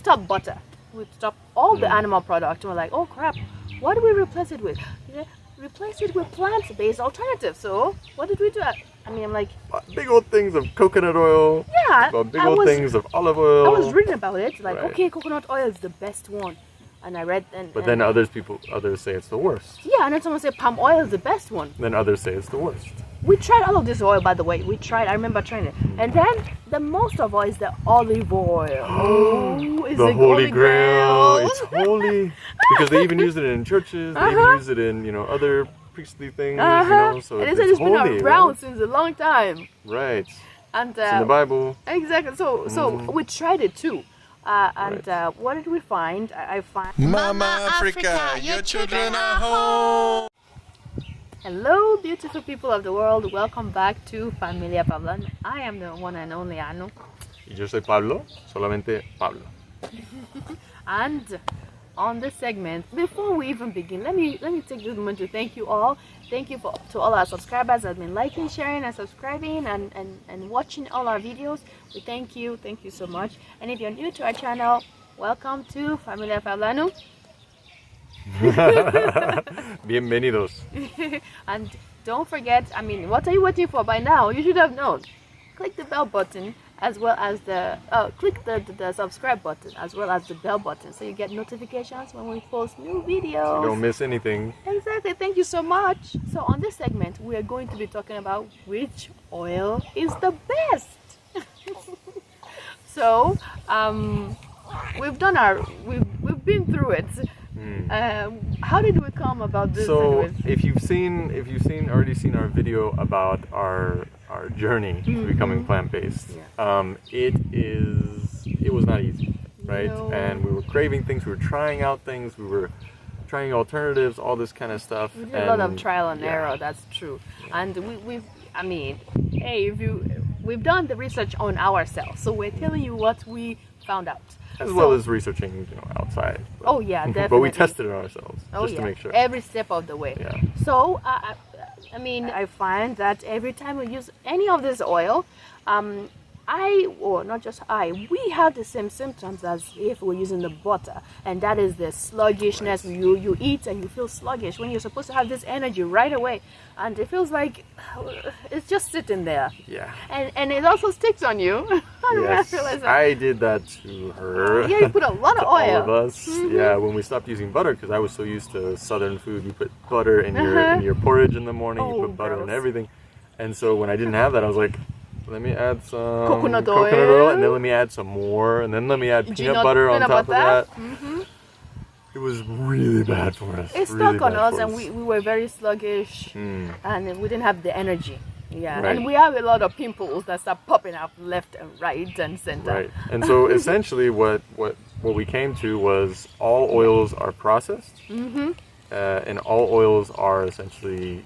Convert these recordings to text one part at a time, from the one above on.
stopped butter. We stopped all the animal product. We're like, oh crap, what do we replace it with? Replace it with plant-based alternatives. So what did we do? I mean, I'm like, big old things of coconut oil. Yeah, big old things of olive oil. I was reading about it. Like, Right. okay, coconut oil is the best one, and I read. But then others say it's the worst. Yeah, and then someone said palm oil is the best one. Then others say it's the worst. We tried all of this oil, by the way. I remember trying it. And then the most of all is the olive oil. Oh, it's the Holy Grail. It's holy because they even use it in churches. They even use it in other priestly things. So and it's been holy, around right? since a long time. Right. And it's in the Bible. Exactly. So we tried it too. Right. What did we find? I find Mama Africa, your children are home. Hello, beautiful people of the world. Welcome back to Familia PablAnu. I am the one and only Anu. Y yo soy Pablo, solamente Pablo. And on this segment, before we even begin, let me take this moment to thank you all. Thank you to all our subscribers that have been liking, sharing, and subscribing and watching all our videos. We thank you so much. And if you're new to our channel, welcome to Familia PablAnu. Bienvenidos. And don't forget, I mean, what are you waiting for by now? You should have known. Click the bell button as well as click the subscribe button as well as the bell button so you get notifications when we post new videos. You don't miss anything. Exactly. Thank you so much. So on this segment, we are going to be talking about which oil is the best. So we've been through it. How did we come about this? So anyways? if you've already seen our video about our journey to becoming plant-based, it was not easy, right? No. And we were craving things, we were trying out things, we were trying alternatives, all this kind of stuff. We did a lot of trial and error, that's true. And we've done the research on ourselves, so we're telling you what we found out. As well as researching, outside. But, oh yeah, definitely. But we tested it ourselves just to make sure. Every step of the way. Yeah. So I find that every time we use any of this oil, we have the same symptoms as if we're using the butter, and that is the sluggishness. Right. You eat and you feel sluggish when you're supposed to have this energy right away, and it feels like it's just sitting there. Yeah. And it also sticks on you. Yes, I did that to her. Yeah, you put a lot of oil. All of us. Yeah, when we stopped using butter, because I was so used to Southern food, you put butter in your porridge in the morning. You put butter in everything, and so when I didn't have that, I was like, let me add some coconut oil, and then let me add some more, and then let me add peanut butter on top of that. It was really bad for us. It stuck on us, and we were very sluggish, and we didn't have the energy. Yeah, right. And we have a lot of pimples that start popping up left and right and center. Right, and so essentially what we came to was all oils are processed, and all oils are essentially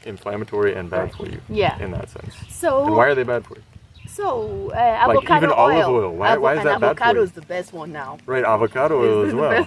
inflammatory and bad for you. Yeah. In that sense. So. And why are they bad for you? So avocado like even oil. Olive oil. Why is that bad for you? Avocado is the best one now. Right, avocado oil as well.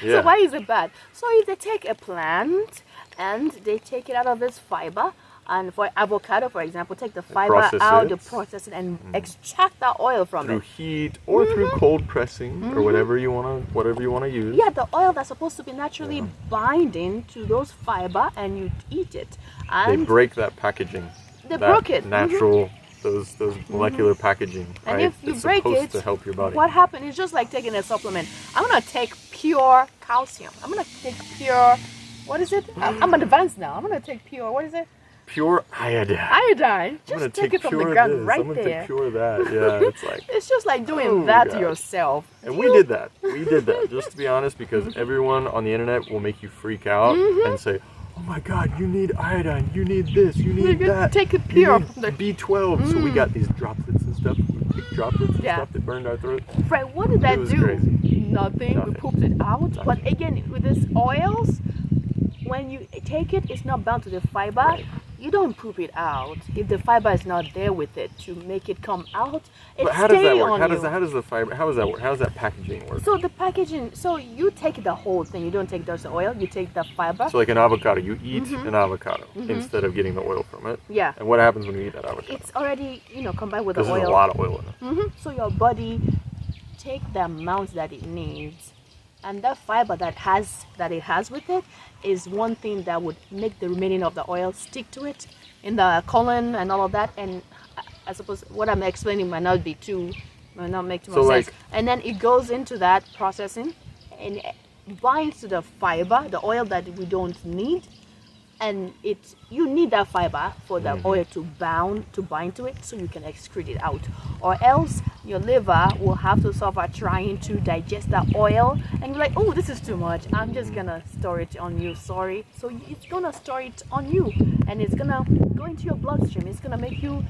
Yeah. So why is it bad? So if they take a plant and they take it out of its fiber, and for avocado, for example, take the fiber out, they process it, and extract the oil from through heat or through cold pressing or whatever you wanna use. Yeah, the oil that's supposed to be naturally binding to those fiber, and you eat it. And they break that packaging. They broke it. Natural, those molecular packaging. And right? if you it's break supposed to help your body. What happened is just like taking a supplement. I'm gonna take pure calcium. I'm gonna take pure. What is it? I'm advanced now. I'm gonna take pure. What is it? Pure iodine. Iodine. Just take it from the ground right I'm gonna there. take pure that. Yeah, it's like. It's just like doing that to yourself. And we did that. We did that, just to be honest, because everyone on the internet will make you freak out and say, oh my God, you need iodine, you need this, you need that. Take it pure. B12. So we got these droplets and stuff. We picked droplets and stuff that burned our throat. Right, what did that do? Crazy. Nothing. We pooped it out. But again, with these oils, when you take it, it's not bound to the fiber. Right. You don't poop it out if the fiber is not there with it to make it come out. But how does that work? How does the fiber? How does that work? How does that packaging work? So the packaging. So you take the whole thing. You don't take just the oil. You take the fiber. So like an avocado, you eat an avocado instead of getting the oil from it. Yeah. And what happens when you eat that avocado? It's already combined with the oil. There's a lot of oil in it. So your body take the amount that it needs, and that fiber that it has with it is one thing that would make the remaining of the oil stick to it in the colon and all of that. And I suppose what I'm explaining might not make too much sense. And then it goes into that processing and binds to the fiber, the oil that we don't need. And you need that fiber for the oil to bind to it, so you can excrete it out, or else your liver will have to suffer trying to digest that oil, and you're like, oh, this is too much, I'm just gonna store it on you, sorry. So it's gonna store it on you, and it's gonna go into your bloodstream. It's gonna make you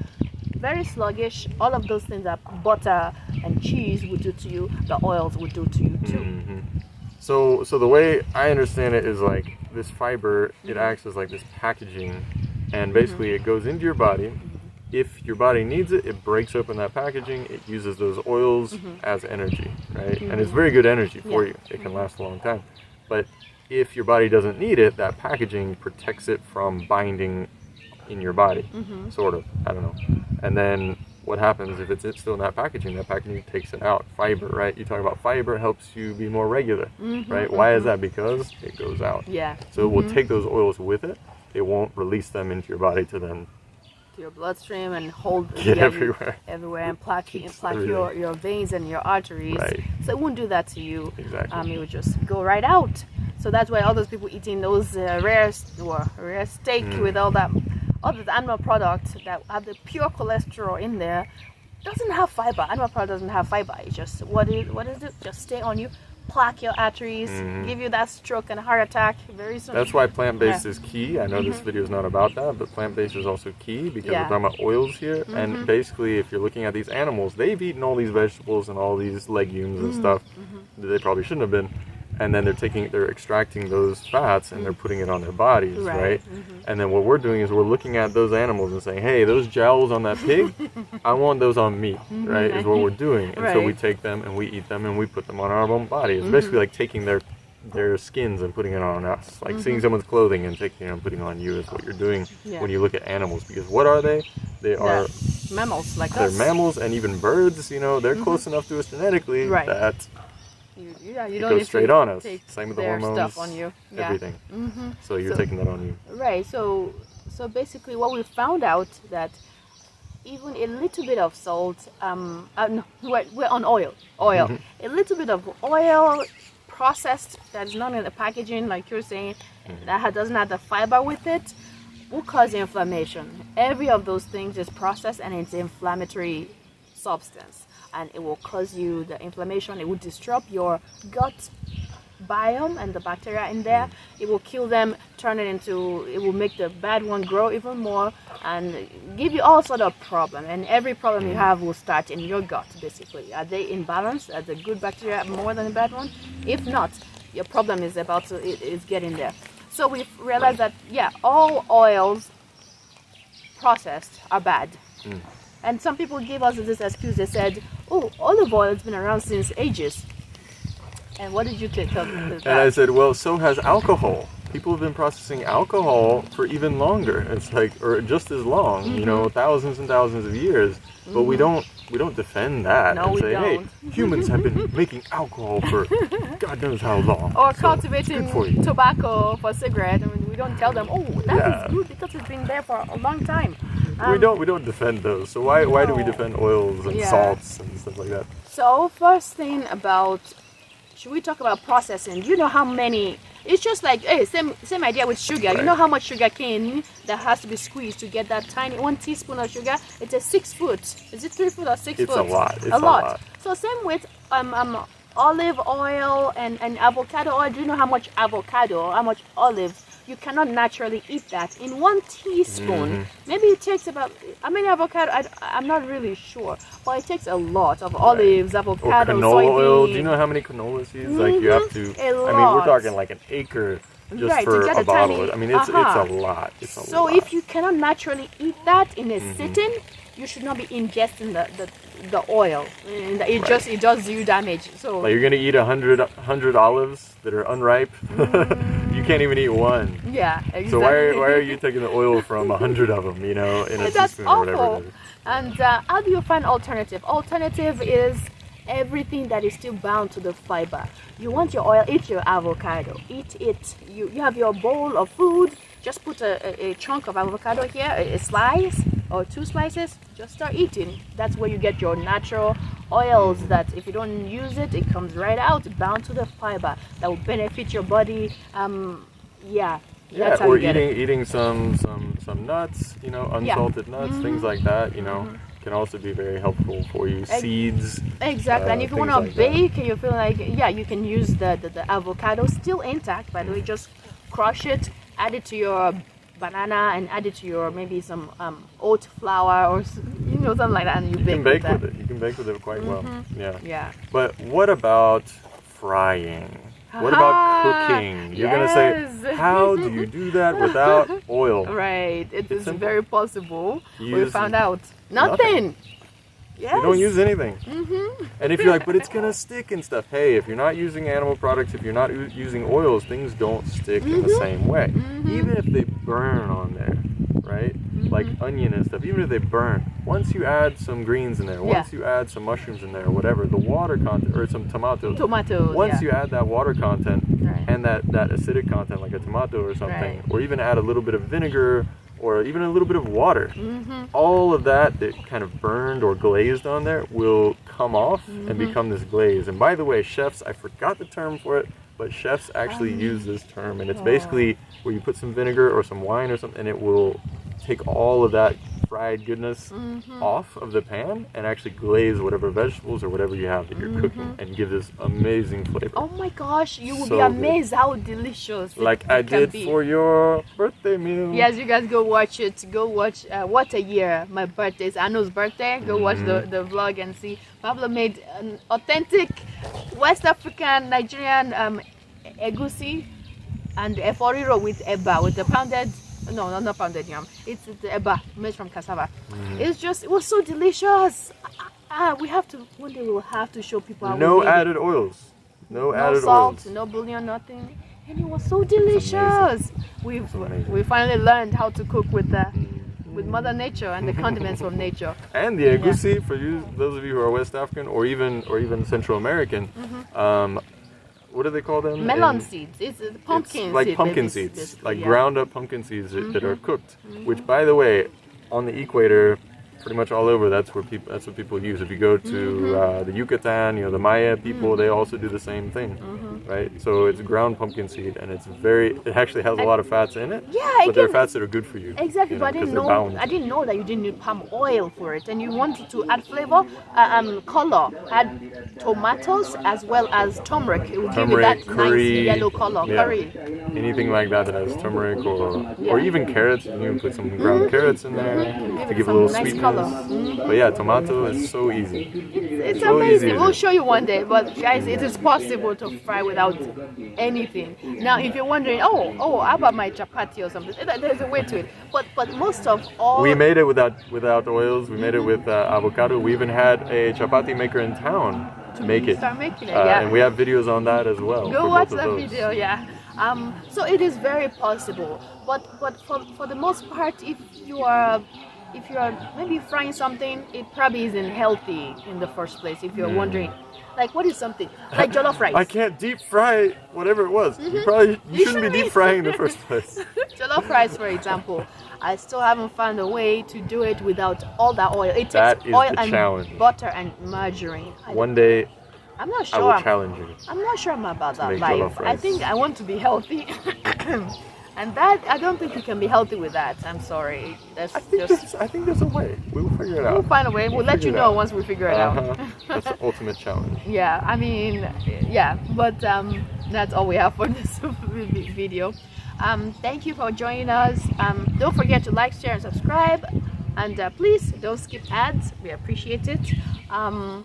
very sluggish. All of those things that butter and cheese would do to you, the oils would do to you too. So the way I understand it is like this fiber, it acts as like this packaging, and basically it goes into your body. If your body needs it, it breaks open that packaging. It uses those oils as energy, right? And it's very good energy for you. It can last a long time. But if your body doesn't need it, that packaging protects it from binding in your body, sort of. I don't know. And then what happens if it's still in that packaging takes it out. Fiber, right? You talk about fiber helps you be more regular, right? Why is that? Because it goes out. Yeah. So it will take those oils with it. It won't release them into your body to then to your bloodstream and hold get everywhere and plaque your veins and your arteries. Right. So it won't do that to you. Exactly. It would just go right out. So that's why all those people eating those rare steak with all the animal products that have the pure cholesterol in there doesn't have fiber. Animal product doesn't have fiber. It's just what is it? Just stay on you, plaque your arteries, give you that stroke and heart attack very soon. That's why plant-based is key. I know this video is not about that, but plant-based is also key because we're talking about oils here. And basically, if you're looking at these animals, they've eaten all these vegetables and all these legumes and stuff that they probably shouldn't have been. And then they're extracting those fats and they're putting it on their bodies, right? And then what we're doing is we're looking at those animals and saying, hey, those jowls on that pig, I want those on me, right? Is what we're doing. And so we take them and we eat them and we put them on our own body. It's basically like taking their skins and putting it on us. Like seeing someone's clothing and taking it and putting it on you is what you're doing when you look at animals. Because what are they? They are mammals like us. They're mammals, and even birds, they're close enough to us genetically that you don't need go straight on us. Same with the hormones, stuff on you. Everything. So you're taking that on you. Right. So basically, what we found out that even a little bit of salt. We're on oil. A little bit of oil processed that's not in the packaging, like you're saying, that doesn't have the fiber with it, will cause inflammation. Every of those things is processed and it's inflammatory substance. And it will cause you the inflammation. It will disrupt your gut biome and the bacteria in there. It will kill them, it will make the bad one grow even more and give you all sort of problem. And every problem you have will start in your gut, basically. Are they in balance? Are the good bacteria more than the bad one? If not, your problem is getting there. So we've realized that, all oils processed are bad. And some people gave us this excuse. They said, oh, olive oil has been around since ages. And what did you think of that? And I said, well, so has alcohol. People have been processing alcohol for even longer. It's like, or just as long, thousands and thousands of years. But we don't defend that and say, hey, humans have been making alcohol for God knows how long. Or cultivating tobacco for cigarette. I mean, we don't tell them, oh, that is good because it's been there for a long time. We don't defend those. So why do we defend oils and salts and stuff like that? So first thing should we talk about processing? Do you know how many? It's just like, same idea with sugar. Right. You know how much sugar cane that has to be squeezed to get that tiny 1 teaspoon of sugar? It's a 6 foot. Is it 3 foot or 6 foot? It's a lot. It's a lot. So same with olive oil and avocado oil. Do you know how much olive? You cannot naturally eat that in 1 teaspoon. Maybe it takes about, how many avocado? I'm not really sure, but it takes a lot of olives, avocado, or canola soybean. oil. Do you know how many canola seeds? Like you have to. A lot. I mean, we're talking like an acre just for a bottle. I mean, it's a lot. It's a lot. So if you cannot naturally eat that in a sitting, you should not be ingesting the oil. And it does you damage. So like you're gonna eat 100 olives that are unripe. You can't even eat one. Yeah, exactly. So why are you taking the oil from 100 of them? In a that's teaspoon awful. or whatever it is. And how do you find alternative? Alternative is everything that is still bound to the fiber. You want your oil, eat your avocado, eat it. You have your bowl of food, just put a chunk of avocado here, a slice or 2 slices, just start eating. That's where you get your natural oils that if you don't use it, it comes right out, bound to the fiber that will benefit your body. That's how or you get eating some nuts, unsalted nuts, things like that, can also be very helpful for you. Seeds. Exactly, and if you want to bake and you feel like, you can use the avocado still intact, by the way, just crush it, add it to your banana and add it to your maybe some oat flour or something like that, and you can bake with it. You can bake with it quite well. Yeah. But what about frying? What about cooking? You're gonna say, how do you do that without oil? Right, it is simple. very possible. We found out nothing. Yes. You don't use anything. And if you're like, but it's gonna stick and stuff. Hey, if you're not using animal products, if you're not using oils, things don't stick in the same way. Even if they burn on there, right? Like onion and stuff, even if they burn, once you add some greens in there, once you add some mushrooms in there, or whatever, the water content, or some tomatoes, once you add that water content and that acidic content, like a tomato or something, or even add a little bit of vinegar, or even a little bit of water, all of that kind of burned or glazed on there will come off and become this glaze. And by the way, chefs, I forgot the term for it, but chefs actually use this term, and it's basically where you put some vinegar or some wine or something, and it will take all of that fried goodness off of the pan and actually glaze whatever vegetables or whatever you have that you're cooking and give this amazing flavor. Oh my gosh, you will be amazed how delicious I did for your birthday meal. Yes, you guys go watch it. Go watch What a Year, my birthday, it's Anu's birthday. Go watch the vlog and see. Pablo made an authentic West African Nigerian egusi and eforiro with eba, with the pounded, no, not pounded yam. It's the eba made from cassava. It was so delicious. One day we will have to show people how no we made added it. Oils. No added salt, oils. no bouillon, nothing. And it was so delicious. We finally learned how to cook with Mother Nature and the condiments from nature. And the egusi, for you, those of you who are West African or even Central American, what do they call them? Melon seeds. It's pumpkin seeds. Like pumpkin seeds, like ground up pumpkin seeds that are cooked. Which, by the way, on the equator, pretty much all over, that's what people use. If you go to the Yucatan, the Maya people, they also do the same thing, right? So it's ground pumpkin seed, and it actually has a lot of fats in it. But they're fats that are good for you. Exactly, but I didn't know that you didn't need palm oil for it, and you wanted to add flavor, color. Add tomatoes as well as turmeric. It will give you that curry, nice yellow color. Curry. Anything like that has turmeric or even carrots. You can put some ground carrots in there to give a little sweetness. But yeah, tomato is so easy. It's so amazing. We'll show you one day, but guys, it is possible to fry without anything. Now, if you're wondering, how about my chapati or something? There's a way to it. But most of all, we made it without oils. We made it with avocado. We even had a chapati maker in town to make it. Start making it, and we have videos on that as well. Go watch that video, so it is very possible. But for the most part, if you are maybe frying something, it probably isn't healthy in the first place. If you're wondering, like, what is something like jollof rice? I can't deep fry whatever it was. You shouldn't be deep frying in the first place. Jollof rice, for example, I still haven't found a way to do it without all that oil. It takes oil and challenge. Butter and margarine. One day, I'm not sure. I will challenge you. I'm not sure I'm about that life. I think I want to be healthy. And that, I don't think you can be healthy with that. I'm sorry. I think there's a way. We'll figure it out. We'll find a way. We'll let you know once we figure it out. That's the ultimate challenge. But that's all we have for this video. Thank you for joining us. Don't forget to like, share, and subscribe. And please don't skip ads. We appreciate it. Find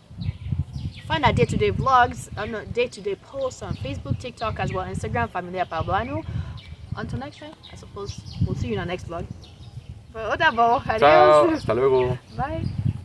our day-to-day vlogs, day-to-day posts on Facebook, TikTok, as well Instagram, Familia PablAnu. Until next time, I suppose we'll see you in our next vlog. Ciao, hasta luego. Bye.